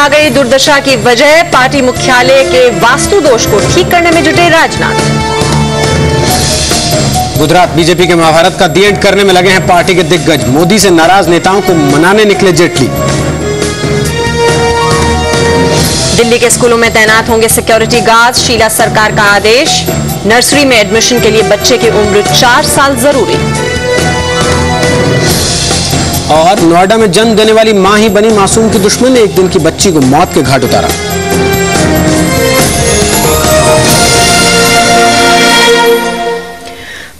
आ गई दुर्दशा की वजह, पार्टी मुख्यालय के वास्तु दोष को ठीक करने में जुटे राजनाथ। गुजरात बीजेपी के महाभारत का दी एंड करने में लगे हैं पार्टी के दिग्गज। मोदी से नाराज नेताओं को मनाने निकले जेटली। दिल्ली के स्कूलों में तैनात होंगे सिक्योरिटी गार्ड, शीला सरकार का आदेश। नर्सरी में एडमिशन के लिए बच्चे की उम्र 4 साल जरूरी। और नोएडा में जन्म देने वाली मां ही बनी मासूम की दुश्मन ने एक दिन की बच्ची को मौत के घाट उतारा।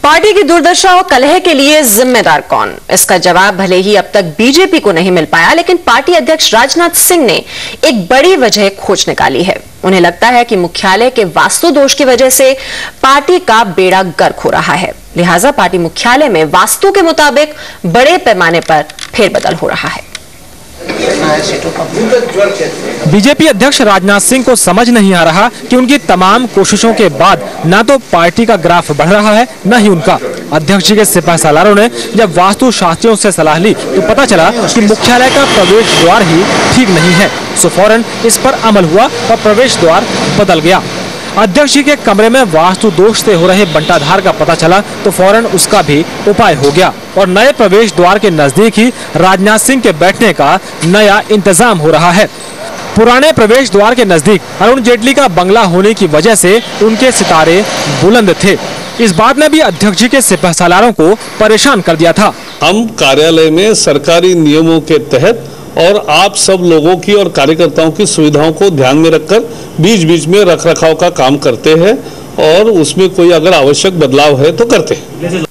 पार्टी की दुर्दशा और कलह के लिए जिम्मेदार कौन? इसका जवाब भले ही अब तक बीजेपी को नहीं मिल पाया, लेकिन पार्टी अध्यक्ष राजनाथ सिंह ने एक बड़ी वजह खोज निकाली है। उन्हें लगता है कि मुख्यालय के वास्तु दोष की वजह से पार्टी का बेड़ा गर्क हो रहा है, लिहाजा पार्टी मुख्यालय में वास्तु के मुताबिक बड़े पैमाने पर फेरबदल हो रहा है। बीजेपी अध्यक्ष राजनाथ सिंह को समझ नहीं आ रहा कि उनकी तमाम कोशिशों के बाद न तो पार्टी का ग्राफ बढ़ रहा है, न ही उनका। अध्यक्ष जी के सिपह सालारों ने जब वास्तु शास्त्रियों से सलाह ली तो पता चला कि मुख्यालय का प्रवेश द्वार ही ठीक नहीं है। सो फौरन इस पर अमल हुआ और प्रवेश द्वार बदल गया। अध्यक्ष जी के कमरे में वास्तु दोष से हो रहे बंटाधार का पता चला तो फौरन उसका भी उपाय हो गया और नए प्रवेश द्वार के नजदीक ही राजनाथ सिंह के बैठने का नया इंतजाम हो रहा है। पुराने प्रवेश द्वार के नजदीक अरुण जेटली का बंगला होने की वजह से उनके सितारे बुलंद थे। इस बात ने भी अध्यक्ष जी के सिपह सालारों को परेशान कर दिया था। हम कार्यालय में सरकारी नियमों के तहत और आप सब लोगों की और कार्यकर्ताओं की सुविधाओं को ध्यान में रखकर बीच बीच में रखरखाव का काम करते हैं और उसमें कोई अगर आवश्यक बदलाव है तो करते हैं।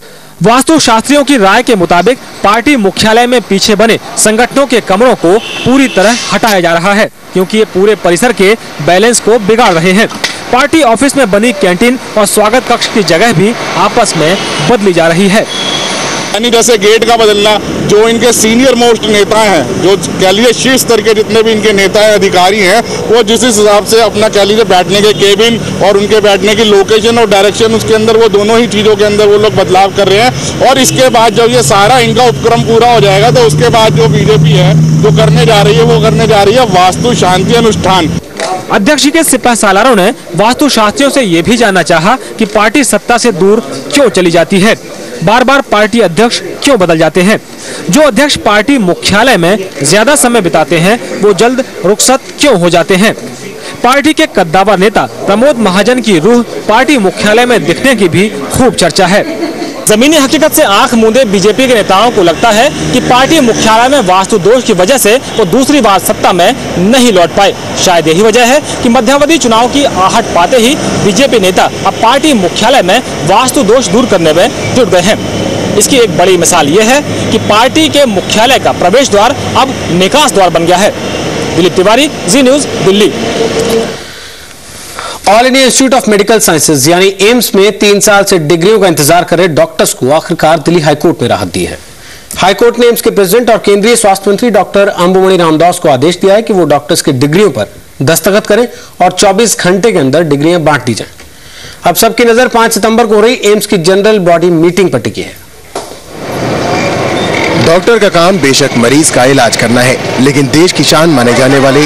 वास्तु शास्त्रियों की राय के मुताबिक पार्टी मुख्यालय में पीछे बने संगठनों के कमरों को पूरी तरह हटाया जा रहा है, क्योंकि ये पूरे परिसर के बैलेंस को बिगाड़ रहे हैं। पार्टी ऑफिस में बनी कैंटीन और स्वागत कक्ष की जगह भी आपस में बदली जा रही है। यानी जैसे गेट का बदलना, जो इनके सीनियर मोस्ट नेता हैं, जो कह लीजिए शीर्ष स्तर के जितने भी इनके नेता हैं, अधिकारी हैं, वो जिस हिसाब से अपना कह लीजिए बैठने के केबिन और उनके बैठने की लोकेशन और डायरेक्शन, उसके अंदर वो दोनों ही चीज़ों के अंदर वो लोग बदलाव कर रहे हैं। और इसके बाद जब ये सारा इनका उपक्रम पूरा हो जाएगा तो उसके बाद जो बीजेपी है जो करने जा रही है वो करने जा रही है वास्तु शांति अनुष्ठान। अध्यक्ष जी के सिपह सालारों ने वास्तु शास्त्रियों से ये भी जानना चाहा कि पार्टी सत्ता से दूर क्यों चली जाती है, बार बार पार्टी अध्यक्ष क्यों बदल जाते हैं। जो अध्यक्ष पार्टी मुख्यालय में ज्यादा समय बिताते हैं वो जल्द रुखसत क्यों हो जाते हैं। पार्टी के कद्दावर नेता प्रमोद महाजन की रूह पार्टी मुख्यालय में दिखने की भी खूब चर्चा है। जमीनी हकीकत से आंख मूंदे बीजेपी के नेताओं को लगता है कि पार्टी मुख्यालय में वास्तु दोष की वजह से वो दूसरी बार सत्ता में नहीं लौट पाए। शायद यही वजह है कि मध्यावधि चुनाव की आहट पाते ही बीजेपी नेता अब पार्टी मुख्यालय में वास्तु दोष दूर करने में जुट गए हैं। इसकी एक बड़ी मिसाल ये है कि पार्टी के मुख्यालय का प्रवेश द्वार अब निकास द्वार बन गया है। Dilip Tiwari, Zee News, Delhi. All India Institute of Medical Sciences यानी एम्स में 3 साल से डिग्रियों का इंतजार कर रहे डॉक्टर्स को आखिरकार दिल्ली हाईकोर्ट में राहत दी है। हाईकोर्ट ने एम्स के प्रेसिडेंट और केंद्रीय स्वास्थ्य मंत्री डॉक्टर अंबुमणि रामदास को आदेश दिया है कि वो डॉक्टर्स की डिग्रियों पर दस्तखत करें और 24 घंटे के अंदर डिग्रियां बांट दी जाएं। अब सबकी नजर 5 सितंबर को हो रही एम्स की जनरल बॉडी मीटिंग पर टिकी है। डॉक्टर का काम बेशक मरीज का इलाज करना है, लेकिन देश की शान माने जाने वाले